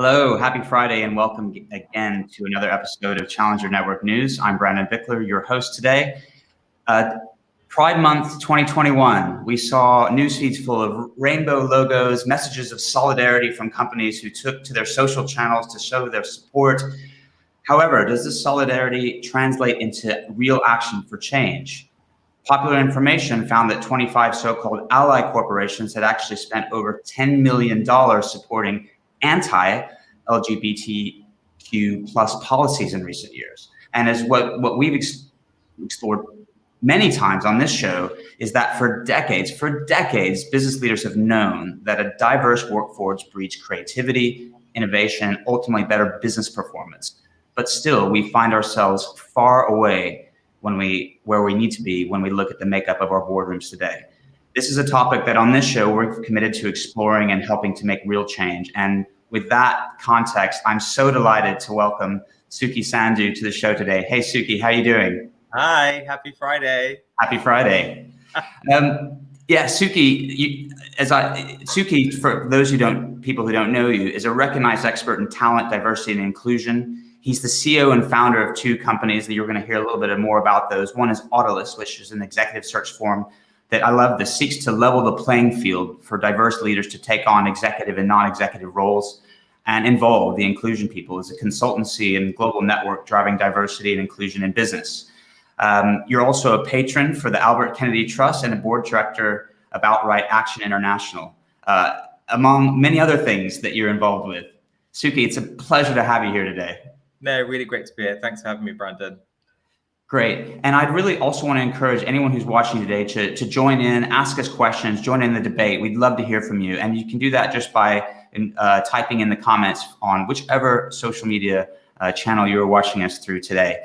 Hello, happy Friday, and welcome again to another episode of Challenger Network News. I'm Brandon Bichler, your host today. Pride Month 2021, we saw news feeds full of rainbow logos, messages of solidarity from companies who took to their social channels to show their support. However, does this solidarity translate into real action for change? Popular information found that 25 so-called ally corporations had actually spent over $10 million supporting anti-LGBTQ plus policies in recent years. And as what we've explored many times on this show is that for decades, business leaders have known that a diverse workforce breeds creativity, innovation, ultimately better business performance. But still, we find ourselves far away where we need to be when we look at the makeup of our boardrooms today. This is a topic that on this show we're committed to exploring and helping to make real change. And with that context, I'm so delighted to welcome Suki Sandhu to the show today. Hey, Suki, how are you doing? Hi, happy Friday. Happy Friday. Suki, Suki, for those people who don't know you, is a recognized expert in talent, diversity, and inclusion. He's the CEO and founder of two companies that you're going to hear a little bit more about those. One is Audeliss, which is an executive search firm that I love, that seeks to level the playing field for diverse leaders to take on executive and non-executive roles and involve the inclusion people. As a consultancy and global network driving diversity and inclusion in business. You're also a patron for the Albert Kennedy Trust and a board director of Outright Action International, among many other things that you're involved with. Suki, it's a pleasure to have you here today. No, really great to be here. Thanks for having me, Brandon. Great. And I'd really also want to encourage anyone who's watching today to join in, ask us questions, join in the debate. We'd love to hear from you. And you can do that just by typing in the comments on whichever social media channel you're watching us through today.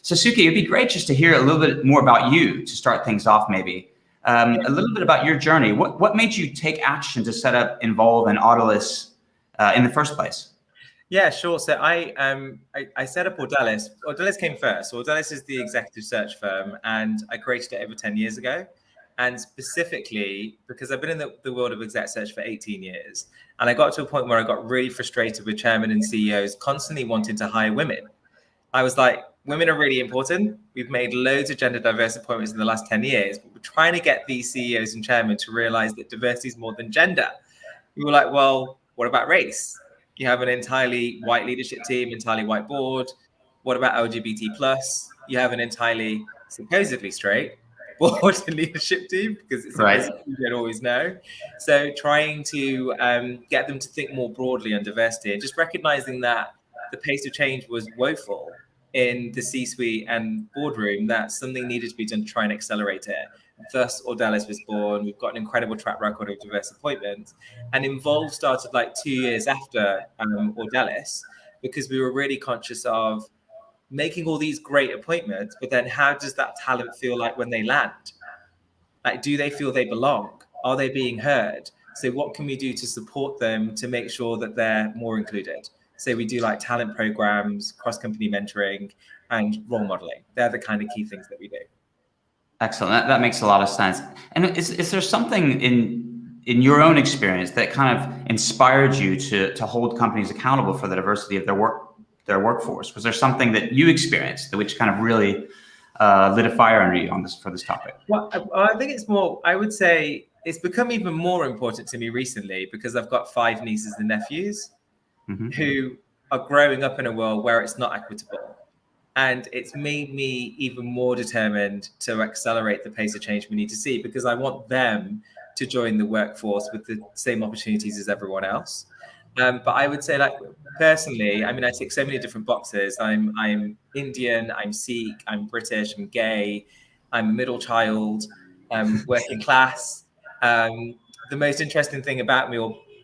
So Suki, it'd be great just to hear a little bit more about you to start things off, maybe. A little bit about your journey. What made you take action to set up, Involve, and Audeliss in the first place? Yeah, sure. So I set up Audeliss. Audeliss came first. So Audeliss is the executive search firm, and I created it over 10 years ago. And specifically because I've been in the world of exec search for 18 years, and I got to a point where I got really frustrated with chairmen and CEOs constantly wanting to hire women. I was like, women are really important. We've made loads of gender diverse appointments in the last 10 years, but we're trying to get these CEOs and chairmen to realize that diversity is more than gender. We were like, well, what about race? You have an entirely white leadership team, entirely white board. What about LGBT plus? You have an entirely supposedly straight board and leadership team, because it's right. You don't always know. So trying to get them to think more broadly on diversity and just recognizing that the pace of change was woeful in the C-suite and boardroom, that something needed to be done to try and accelerate it. Thus, Audeliss was born. We've got an incredible track record of diverse appointments. And Involve started like 2 years after Audeliss, because we were really conscious of making all these great appointments, but then how does that talent feel like when they land? Like, do they feel they belong? Are they being heard? So what can we do to support them to make sure that they're more included? So we do like talent programs, cross-company mentoring, and role modeling. They're the kind of key things that we do. Excellent. That makes a lot of sense. And is there something in your own experience that kind of inspired you to hold companies accountable for the diversity of their workforce? Was there something that you experienced which kind of really lit a fire under you for this topic? Well, I think it's more, I would say it's become even more important to me recently because I've got 5 nieces and nephews who are growing up in a world where it's not equitable. And it's made me even more determined to accelerate the pace of change we need to see, because I want them to join the workforce with the same opportunities as everyone else. But I would say, like, personally, I mean, I tick so many different boxes. I'm Indian, I'm Sikh, I'm British, I'm gay, I'm a middle child, I'm working class. The most interesting thing about me,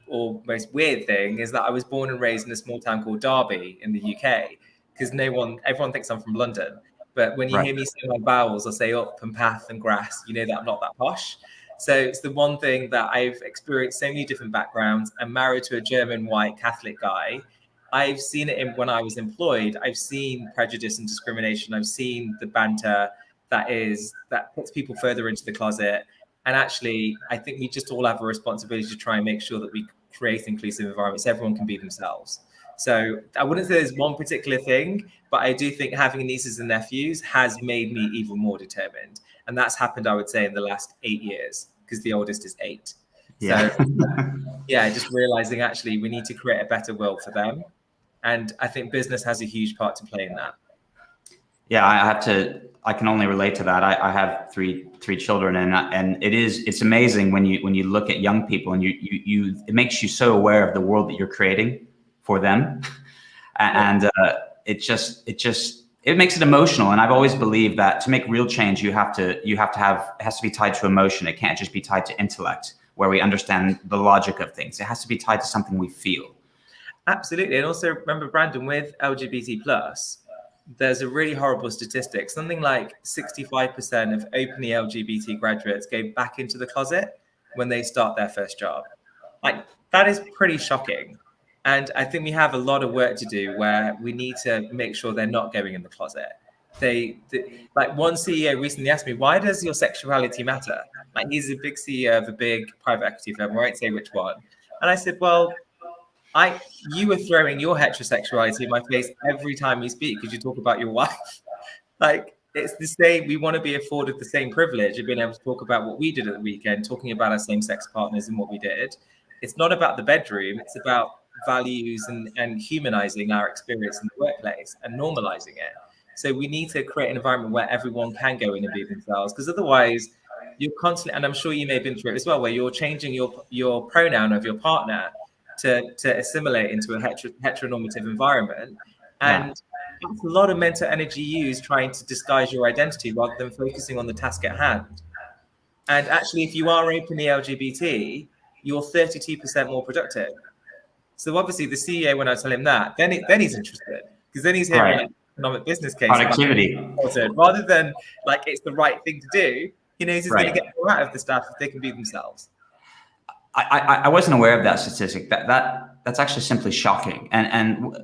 or most weird thing, is that I was born and raised in a small town called Derby in the UK. Because everyone thinks I'm from London. But when you hear me say my vowels, I say up and path and grass, you know that I'm not that posh. So it's the one thing that I've experienced so many different backgrounds. I'm married to a German white Catholic guy. I've seen it when I was employed. I've seen prejudice and discrimination. I've seen the banter that puts people further into the closet. And actually, I think we just all have a responsibility to try and make sure that we create inclusive environments so everyone can be themselves. So I wouldn't say there's one particular thing, but I do think having nieces and nephews has made me even more determined. And that's happened, I would say, in the last 8 years, because the oldest is 8. So yeah, just realizing actually we need to create a better world for them. And I think business has a huge part to play in that. Yeah, I can only relate to that. I have three children, and it's amazing when you look at young people and it makes you so aware of the world that you're creating for them. And it makes it emotional. And I've always believed that to make real change, it has to be tied to emotion. It can't just be tied to intellect, where we understand the logic of things. It has to be tied to something we feel. Absolutely. And also remember, Brandon, with LGBT plus, there's a really horrible statistic. Something like 65% of openly LGBT graduates go back into the closet when they start their first job. Like, that is pretty shocking. And I think we have a lot of work to do where we need to make sure they're not going in the closet. Like one CEO recently asked me, why does your sexuality matter? Like, he's a big CEO of a big private equity firm. I won't say which one. And I said, well, you were throwing your heterosexuality in my face every time you speak because you talk about your wife. Like, it's the same. We want to be afforded the same privilege of being able to talk about what we did at the weekend, talking about our same-sex partners and what we did. It's not about the bedroom. It's about values and humanizing our experience in the workplace and normalizing it. So we need to create an environment where everyone can go in and be themselves, because otherwise you're constantly, and I'm sure you may have been through it as well, where you're changing your pronoun of your partner to assimilate into a heteronormative environment. And that's a lot of mental energy used trying to disguise your identity rather than focusing on the task at hand. And actually, if you are openly LGBT, you're 32% more productive. So obviously the CEO, when I tell him that, then he's interested, because then he's hearing an economic business case. Productivity. Rather than like it's the right thing to do, he knows he's going to get more out of the staff if they can be themselves. I wasn't aware of that statistic. That's actually simply shocking. And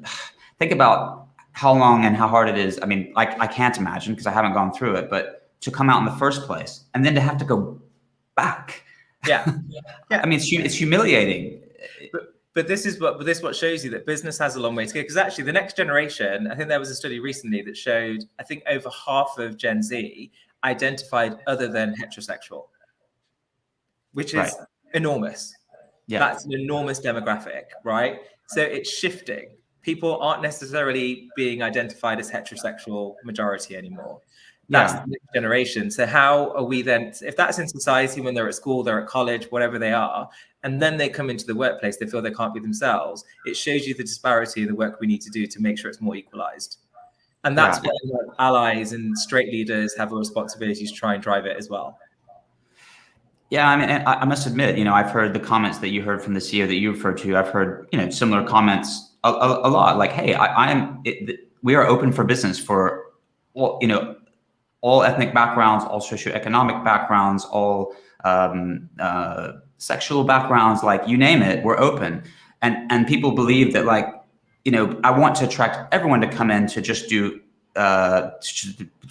think about how long and how hard it is. I mean, I can't imagine, because I haven't gone through it, but to come out in the first place and then to have to go back. Yeah. I mean, it's humiliating. But this is what shows you that business has a long way to go. Because actually, the next generation, I think there was a study recently that showed, I think over half of Gen Z identified other than heterosexual, which is enormous. Yeah. That's an enormous demographic, right? So it's shifting. People aren't necessarily being identified as heterosexual majority anymore. That's the next generation. So how are we then, if that's in society, when they're at school, they're at college, whatever they are, and then they come into the workplace, they feel they can't be themselves. It shows you the disparity in the work we need to do to make sure it's more equalized. And that's where allies and straight leaders have a responsibility to try and drive it as well. Yeah, I mean, I must admit, I've heard the comments that you heard from the CEO that you referred to. I've heard, similar comments a lot. Like, hey, we are open for business for all ethnic backgrounds, all socioeconomic backgrounds, all sexual backgrounds, like you name it, we're open. And people believe that, like, I want to attract everyone to come in to just do to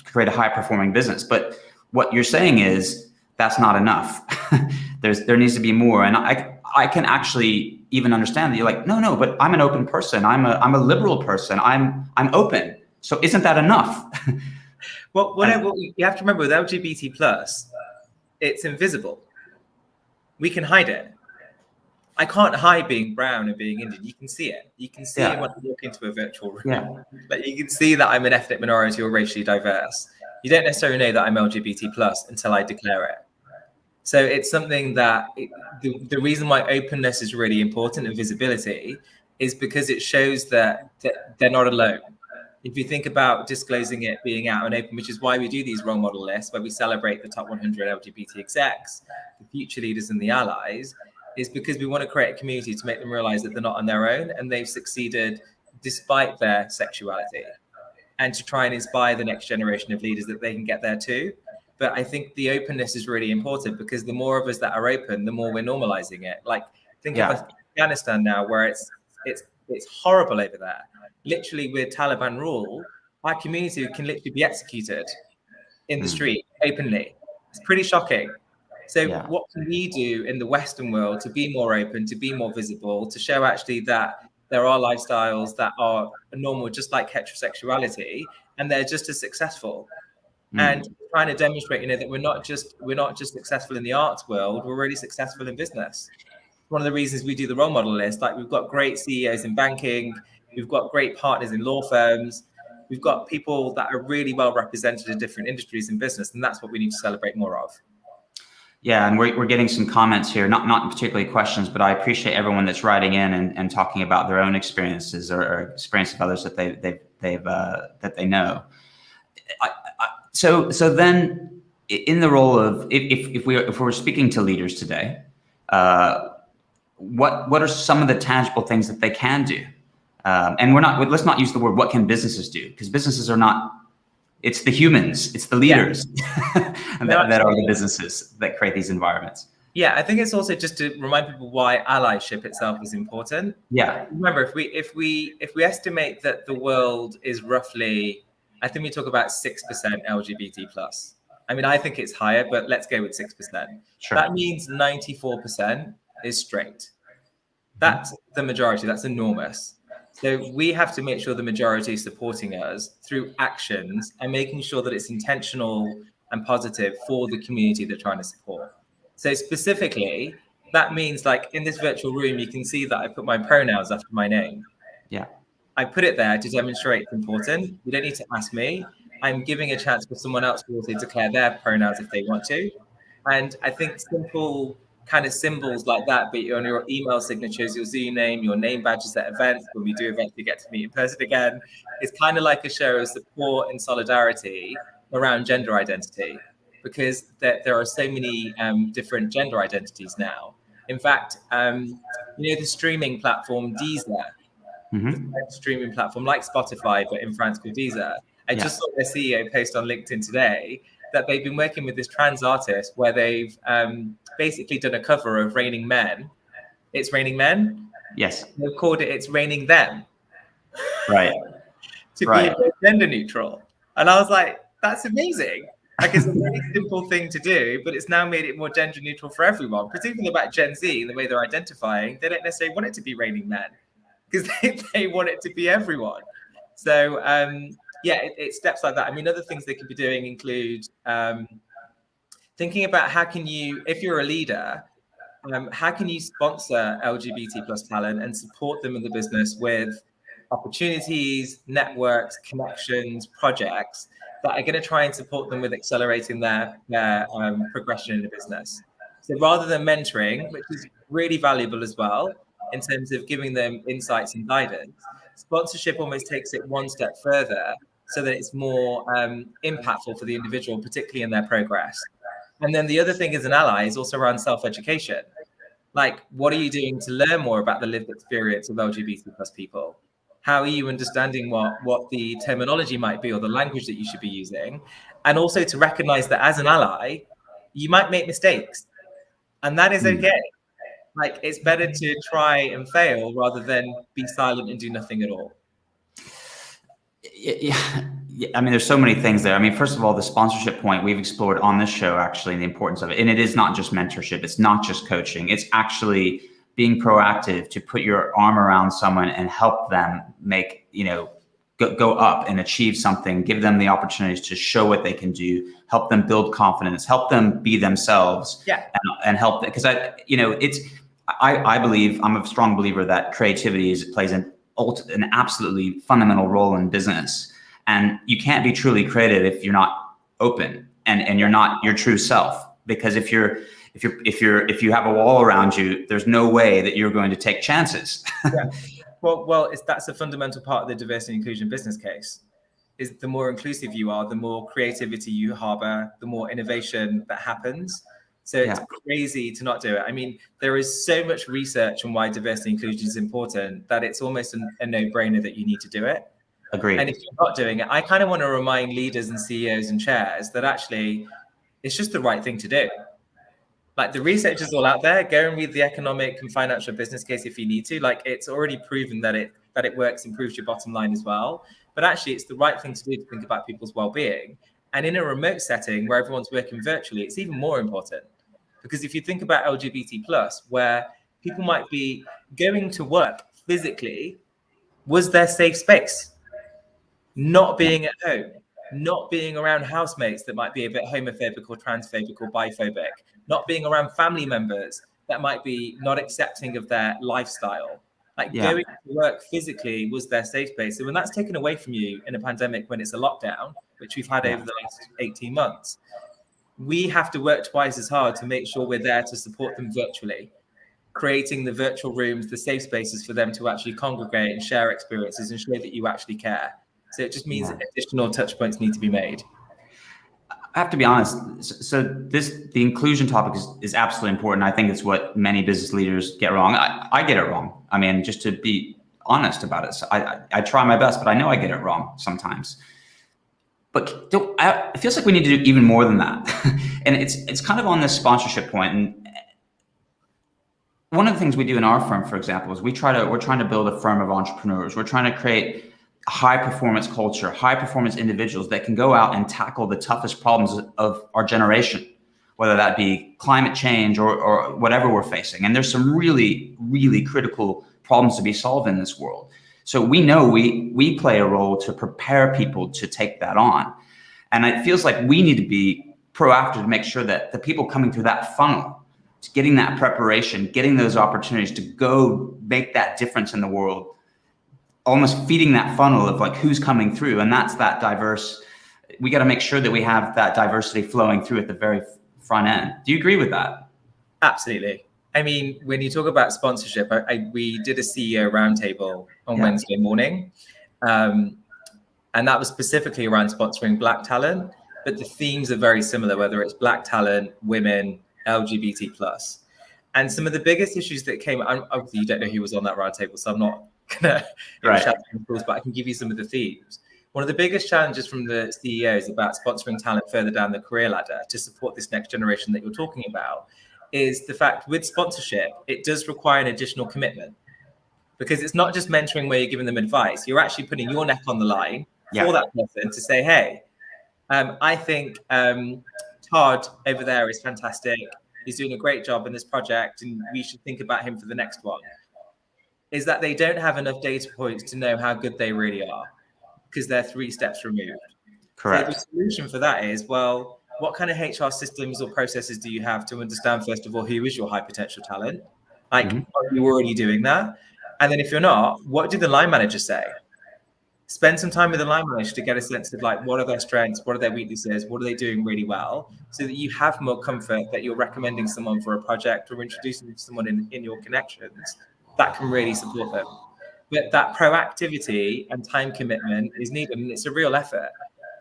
create a high performing business. But what you're saying is, that's not enough. There needs to be more. And I can actually even understand that you're like, no, but I'm an open person. I'm a liberal person. I'm open. So isn't that enough? Well, you have to remember with LGBT plus, it's invisible. We can hide it. I can't hide being brown and being Indian. You can see it. You can see it when you walk into a virtual room. Yeah. Like, you can see that I'm an ethnic minority or racially diverse. You don't necessarily know that I'm LGBT plus until I declare it. So it's something that the reason why openness is really important and visibility is because it shows that they're not alone. If you think about disclosing it, being out and open, which is why we do these role model lists, where we celebrate the top 100 LGBT execs, the future leaders and the allies, is because we want to create a community to make them realize that they're not on their own and they've succeeded despite their sexuality, and to try and inspire the next generation of leaders that they can get there too. But I think the openness is really important, because the more of us that are open, the more we're normalizing it. Like, think of Afghanistan now, where it's horrible over there. Literally, with Taliban rule, our community can literally be executed in the street openly. It's pretty shocking. So what can we do in the Western world to be more open, to be more visible, to show actually that there are lifestyles that are normal, just like heterosexuality, and they're just as successful. And trying to demonstrate, that we're not just successful in the arts world, we're really successful in business. One of the reasons we do the role model list, like we've got great CEOs in banking, we've got great partners in law firms, we've got people that are really well represented in different industries in business, and that's what we need to celebrate more of. Yeah, and we're getting some comments here, not particularly questions, but I appreciate everyone that's writing in and talking about their own experiences or experience of others that they know. So then, in the role of if we're speaking to leaders today, what are some of the tangible things that they can do? And let's not use the word what can businesses do, because businesses are not. It's the humans, it's the leaders that are the businesses that create these environments. Yeah, I think it's also just to remind people why allyship itself is important. Yeah. Remember, if we estimate that the world is roughly, I think we talk about 6% LGBT plus. I mean, I think it's higher, but let's go with 6%. Sure. That means 94% is straight. That's the majority. That's enormous. So we have to make sure the majority is supporting us through actions and making sure that it's intentional and positive for the community they're trying to support. So specifically, that means like in this virtual room, you can see that I put my pronouns after my name. Yeah. I put it there to demonstrate it's important. You don't need to ask me. I'm giving a chance for someone else to also declare their pronouns if they want to. And I think simple kind of symbols like that, be it on your email signatures, your Zoom name, your name badges at events, when we do events, we get to meet in person again. It's kind of like a show of support and solidarity around gender identity, because there are so many different gender identities now. In fact, the streaming platform Deezer, the streaming platform like Spotify, but in France called Deezer. I just saw their CEO post on LinkedIn today that they've been working with this trans artist where they've basically done a cover of Raining Men. It's Raining Men? Yes. They've called it It's Raining Them. Right. To be gender neutral. And I was like, that's amazing. Like, it's a very simple thing to do, but it's now made it more gender neutral for everyone. Particularly about Gen Z and the way they're identifying, they don't necessarily want it to be Raining Men, because they want it to be everyone. So, it steps like that. I mean, other things they could be doing include thinking about how can you, if you're a leader, how can you sponsor LGBT plus talent and support them in the business with opportunities, networks, connections, projects that are going to try and support them with accelerating their progression in the business. So rather than mentoring, which is really valuable as well in terms of giving them insights and guidance, sponsorship almost takes it one step further so that it's more impactful for the individual, particularly in their progress. And then the other thing as an ally is also around self-education. Like, what are you doing to learn more about the lived experience of LGBT plus people? How are you understanding what the terminology might be or the language that you should be using? And also to recognize that as an ally, you might make mistakes. And that is okay. Like, it's better to try and fail rather than be silent and do nothing at all. Yeah. I mean, there's so many things there. I mean, first of all, the sponsorship point we've explored on this show, actually, the importance of it. And it is not just mentorship. It's not just coaching. It's actually being proactive to put your arm around someone and help them make, go up and achieve something, give them the opportunities to show what they can do, help them build confidence, help them be themselves, and help, because I believe, I'm a strong believer that creativity plays an absolutely fundamental role in business. And you can't be truly creative if you're not open and you're not your true self. Because if you have a wall around you, there's no way that you're going to take chances. Well, that's a fundamental part of the diversity and inclusion business case. Is the more inclusive you are, the more creativity you harbor, the more innovation that happens. So it's crazy to not do it. I mean, there is so much research on why diversity and inclusion is important that it's almost a no-brainer that you need to do it. Agreed. And if you're not doing it, I kind of want to remind leaders and CEOs and chairs that actually it's just the right thing to do. Like, the research is all out there. Go and read the economic and financial business case if you need to. Like, it's already proven that it works, improves your bottom line as well. But actually, it's the right thing to do to think about people's well-being. And in a remote setting where everyone's working virtually, it's even more important. Because if you think about LGBT plus, where people might be going to work physically was their safe space. Not being at home, not being around housemates that might be a bit homophobic or transphobic or biphobic, not being around family members that might be not accepting of their lifestyle. Like going to work physically was their safe space. So when that's taken away from you in a pandemic, when it's a lockdown, which we've had over the last 18 months, we have to work twice as hard to make sure we're there to support them virtually, creating the virtual rooms, the safe spaces for them to actually congregate and share experiences and show that you actually care. So it just means that additional touch points need to be made. I have to be honest. So the inclusion topic is absolutely important. I think it's what many business leaders get wrong. I get it wrong. I mean, just to be honest about it. So I try my best, but I know I get it wrong sometimes. But it feels like we need to do even more than that. And it's kind of on this sponsorship point. And one of the things we do in our firm, for example, is we're trying to build a firm of entrepreneurs. We're trying to create high performance culture, high performance individuals that can go out and tackle the toughest problems of our generation, whether that be climate change or whatever we're facing. And there's some really, really critical problems to be solved in this world. So we know we play a role to prepare people to take that on. And it feels like we need to be proactive to make sure that the people coming through that funnel, getting that preparation, getting those opportunities to go make that difference in the world, almost feeding that funnel of like who's coming through. And that's that diverse. We got to make sure that we have that diversity flowing through at the very front end. Do you agree with that? Absolutely. I mean, when you talk about sponsorship, we did a CEO roundtable on Wednesday morning. And that was specifically around sponsoring Black talent, but the themes are very similar, whether it's Black talent, women, LGBT plus. And some of the biggest issues that came, obviously you don't know who was on that roundtable, so I'm not gonna shout calls, but I can give you some of the themes. One of the biggest challenges from the CEOs about sponsoring talent further down the career ladder to support this next generation that you're talking about is the fact with sponsorship, it does require an additional commitment, because it's not just mentoring where you're giving them advice. You're actually putting your neck on the line for that person to say, hey, I think Todd over there is fantastic. He's doing a great job in this project and we should think about him for the next one. Is that they don't have enough data points to know how good they really are because they're 3 steps removed. Correct. So the solution for that is, well, what kind of HR systems or processes do you have to understand, first of all, who is your high potential talent? Like, are you already doing that? And then if you're not, what do the line managers say? Spend some time with the line manager to get a sense of like, what are their strengths? What are their weaknesses? What are they doing really well? So that you have more comfort that you're recommending someone for a project or introducing someone in your connections that can really support them. But that proactivity and time commitment is needed, and it's a real effort.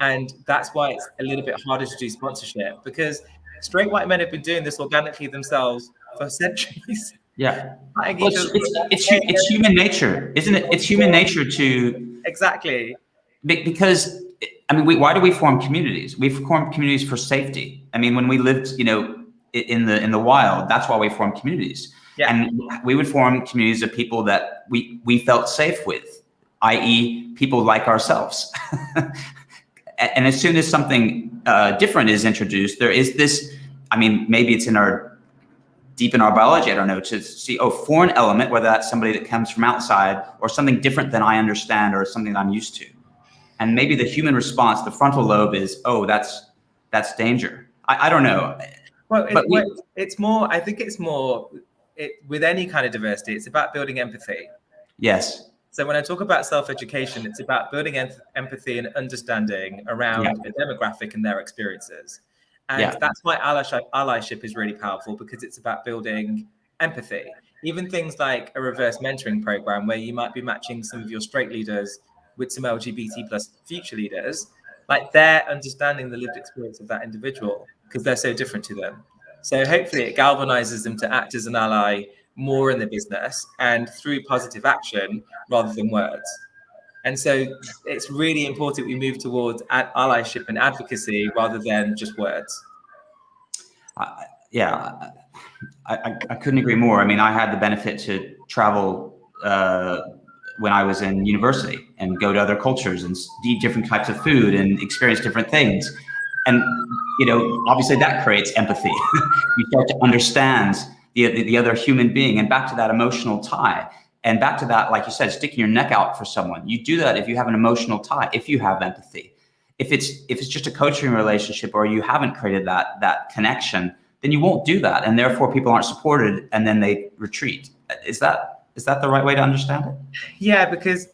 And that's why it's a little bit harder to do sponsorship, because straight white men have been doing this organically themselves for centuries. Yeah. Well, it's human nature, isn't it? It's human nature to... Exactly. Because, I mean, why do we form communities? We form communities for safety. I mean, when we lived, in the wild, that's why we form communities. Yeah. And we would form communities of people that we felt safe with, i.e. people like ourselves. And as soon as something different is introduced, there is this, I mean, maybe it's deep in our biology, I don't know, to see, foreign element, whether that's somebody that comes from outside or something different than I understand or something that I'm used to. And maybe the human response, the frontal lobe is, that's danger. I don't know. Well, it's more, I think it's more, with any kind of diversity, it's about building empathy. Yes. So when I talk about self-education, it's about building empathy and understanding around a demographic and their experiences. And that's why allyship is really powerful, because it's about building empathy. Even things like a reverse mentoring program where you might be matching some of your straight leaders with some LGBT plus future leaders, like they're understanding the lived experience of that individual because they're so different to them. So hopefully it galvanizes them to act as an ally more in the business and through positive action rather than words. And so it's really important we move towards allyship and advocacy rather than just words. I couldn't agree more. I mean, I had the benefit to travel when I was in university and go to other cultures and eat different types of food and experience different things. And, obviously that creates empathy. You start to understand the other human being, and back to that emotional tie. And back to that, like you said, sticking your neck out for someone. You do that if you have an emotional tie, if you have empathy. If it's just a coaching relationship or you haven't created that connection, then you won't do that. And therefore people aren't supported and then they retreat. Is that the right way to understand it? Yeah, because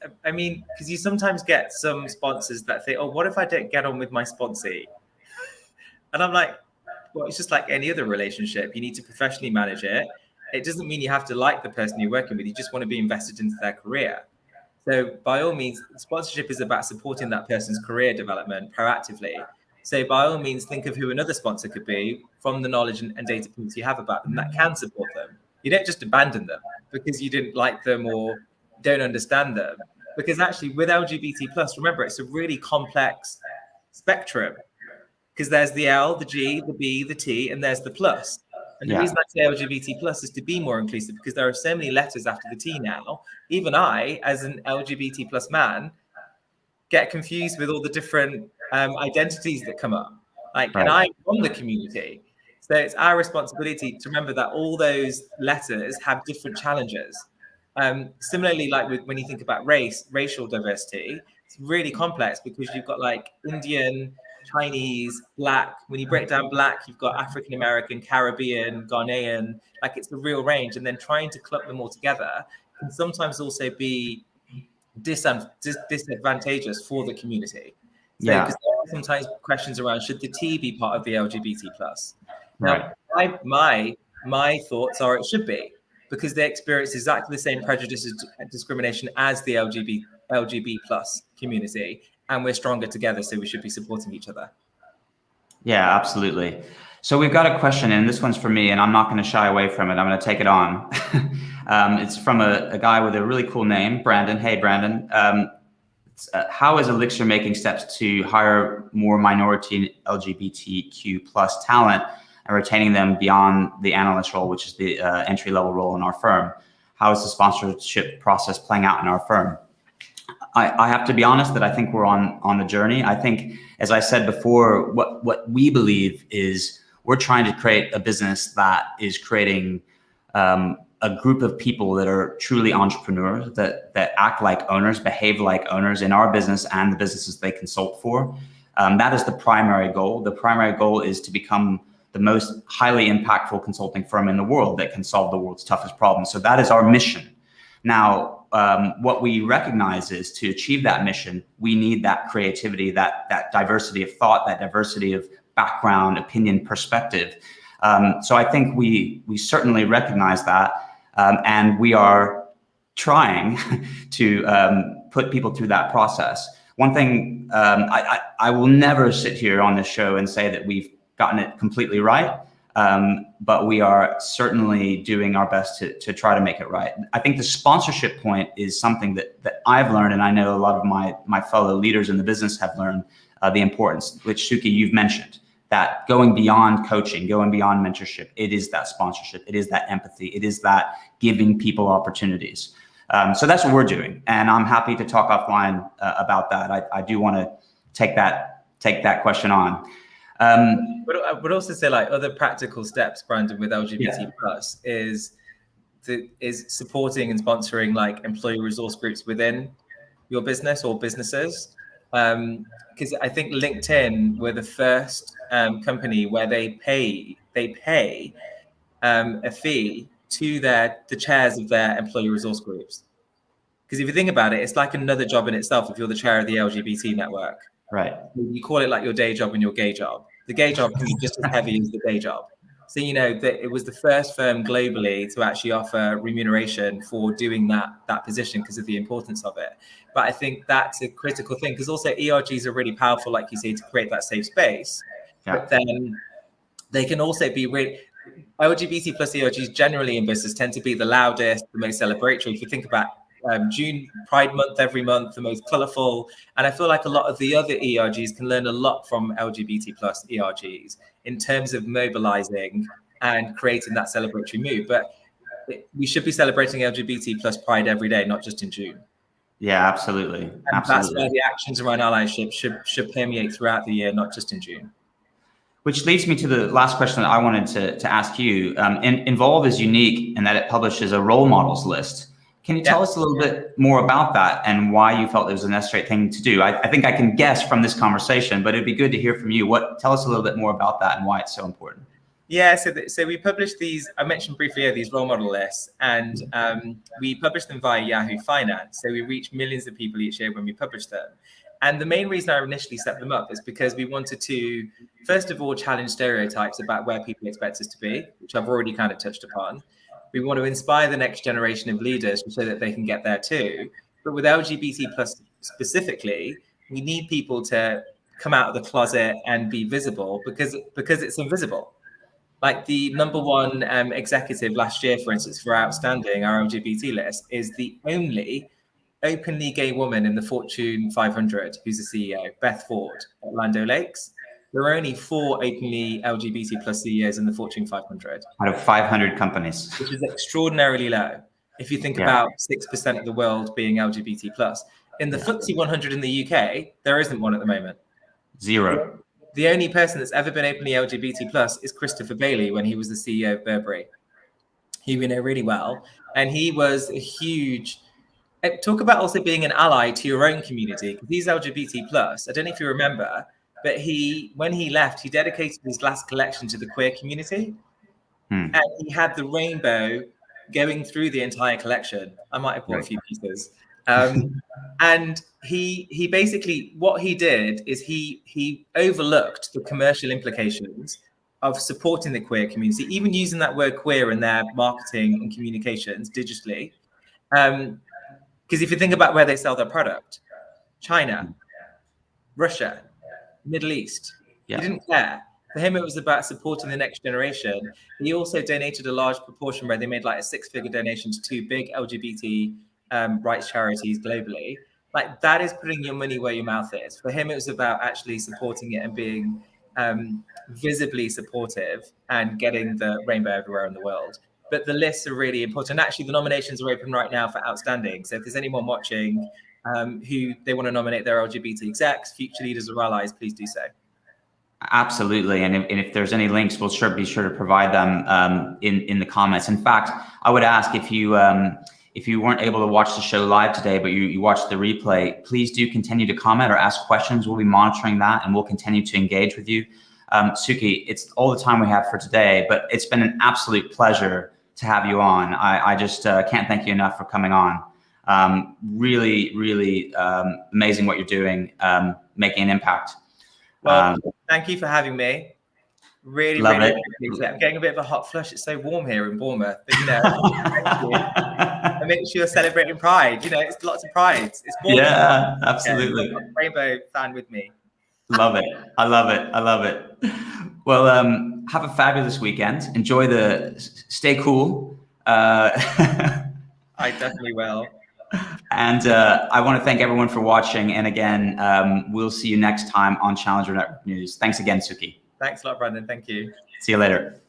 you sometimes get some sponsors that say, oh, what if I don't get on with my sponsee? And I'm like, well, it's just like any other relationship. You need to professionally manage it. It doesn't mean you have to like the person you're working with. You just want to be invested into their career. So by all means, sponsorship is about supporting that person's career development proactively. So by all means, think of who another sponsor could be from the knowledge and data points you have about them that can support them. You don't just abandon them because you didn't like them or don't understand them. Because actually with LGBT+, remember, it's a really complex spectrum because there's the L, the G, the B, the T, and there's the plus. And the reason I say LGBT+ is to be more inclusive because there are so many letters after the T now. Even I, as an LGBT+ man, get confused with all the different identities that come up. And I'm from the community. So it's our responsibility to remember that all those letters have different challenges. Similarly, when you think about racial diversity, it's really complex because you've got Indian, Chinese, Black. When you break down Black, you've got African American, Caribbean, Ghanaian. It's a real range. And then trying to clump them all together can sometimes also be disadvantageous for the community. So because there are sometimes questions around, should the T be part of the LGBT+? Now, my thoughts are it should be, because they experience exactly the same prejudices and discrimination as the LGBT+ community. And we're stronger together, so we should be supporting each other. Yeah, absolutely. So we've got a question, and this one's for me, and I'm not going to shy away from it. I'm going to take it on. It's from a guy with a really cool name, Brandon. Hey, Brandon. How is Elixir making steps to hire more minority LGBTQ plus talent and retaining them beyond the analyst role, which is the entry-level role in our firm? How is the sponsorship process playing out in our firm? I have to be honest that I think we're on the journey. I think, as I said before, what we believe is we're trying to create a business that is creating a group of people that are truly entrepreneurs, that act like owners, behave like owners in our business and the businesses they consult for. That is the primary goal. The primary goal is to become the most highly impactful consulting firm in the world that can solve the world's toughest problems. So that is our mission. Now, what we recognize is to achieve that mission, we need that creativity, that diversity of thought, that diversity of background, opinion, perspective. So I think we certainly recognize that, and we are trying to put people through that process. One thing, I will never sit here on this show and say that we've gotten it completely right. But we are certainly doing our best to try to make it right. I think the sponsorship point is something that I've learned, and I know a lot of my fellow leaders in the business have learned the importance, which Suki, you've mentioned, that going beyond coaching, going beyond mentorship, it is that sponsorship, it is that empathy, it is that giving people opportunities. So that's what we're doing, and I'm happy to talk offline about that. I do want to take that question on. But I would also say other practical steps, Brandon, with LGBT plus is supporting and sponsoring employee resource groups within your business or businesses. Because I think LinkedIn were the first company where they pay a fee to the chairs of their employee resource groups. Because if you think about it, it's like another job in itself if you're the chair of the LGBT network. Right. You call it like your day job and your gay job. The gay job can be just as heavy as the day job. So, that it was the first firm globally to actually offer remuneration for doing that position because of the importance of it. But I think that's a critical thing because also ERGs are really powerful, like you say, to create that safe space. Yeah. But then they can also be really, LGBT plus ERGs generally in business tend to be the loudest, the most celebratory. If you think about June Pride Month every month, the most colourful. And I feel like a lot of the other ERGs can learn a lot from LGBT plus ERGs in terms of mobilizing and creating that celebratory mood. But we should be celebrating LGBT plus Pride every day, not just in June. Yeah, absolutely. And that's where the actions around allyship should permeate throughout the year, not just in June. Which leads me to the last question that I wanted to ask you. Involve is unique in that it publishes a role models list Can you tell us a little bit more about that and why you felt it was a necessary thing to do? I think I can guess from this conversation, but it'd be good to hear from you. Tell us a little bit more about that and why it's so important. Yeah, so we published these, I mentioned briefly these role model lists, and we published them via Yahoo Finance. So we reach millions of people each year when we publish them. And the main reason I initially set them up is because we wanted to, first of all, challenge stereotypes about where people expect us to be, which I've already kind of touched upon. We want to inspire the next generation of leaders so that they can get there too. But with LGBT plus specifically, we need people to come out of the closet and be visible because it's invisible. Like the #1 executive last year, for instance, for Outstanding, our LGBT list, is the only openly gay woman in the Fortune 500 who's a CEO, Beth Ford at Lando Lakes. There are only 4 openly LGBT plus CEOs in the Fortune 500. Out of 500 companies. Which is extraordinarily low. If you think about 6% of the world being LGBT plus. In the FTSE 100 in the UK, there isn't one at the moment. 0. The only person that's ever been openly LGBT plus is Christopher Bailey when he was the CEO of Burberry. Who we know really well. And he was a huge, talk about also being an ally to your own community, because he's LGBT plus. I don't know if you remember, but when he left, he dedicated his last collection to the queer community. And he had the rainbow going through the entire collection. I might have bought a few pieces. And he basically, what he did is he overlooked the commercial implications of supporting the queer community, even using that word queer in their marketing and communications digitally. Because if you think about where they sell their product, China, Russia, Middle East, he didn't care. For him, it was about supporting the next generation. He also donated a large proportion where they made like a 6-figure donation to 2 big LGBT rights charities globally. Like that is putting your money where your mouth is. For him, it was about actually supporting it and being visibly supportive and getting the rainbow everywhere in the world. But the lists are really important. Actually, the nominations are open right now for Outstanding. So if there's anyone watching who they want to nominate their LGBT execs, future leaders or allies, please do so. Absolutely. And if there's any links, we'll be sure to provide them in the comments. In fact, I would ask if you weren't able to watch the show live today, but you watched the replay, please do continue to comment or ask questions. We'll be monitoring that and we'll continue to engage with you. Suki, it's all the time we have for today, but it's been an absolute pleasure to have you on. I just can't thank you enough for coming on. Really, really amazing what you're doing, making an impact. Well, thank you for having me. Really, love really it. I'm getting a bit of a hot flush. It's so warm here in Bournemouth, but you know, it makes sure you're celebrating Pride. You know, it's lots of Pride. It's Bournemouth. Yeah, absolutely. Yeah, rainbow fan with me. Love it. I love it. I love it. Well, have a fabulous weekend. Stay cool. I definitely will. And I want to thank everyone for watching. And again, we'll see you next time on Challenger Network News. Thanks again, Suki. Thanks a lot, Brandon. Thank you. See you later.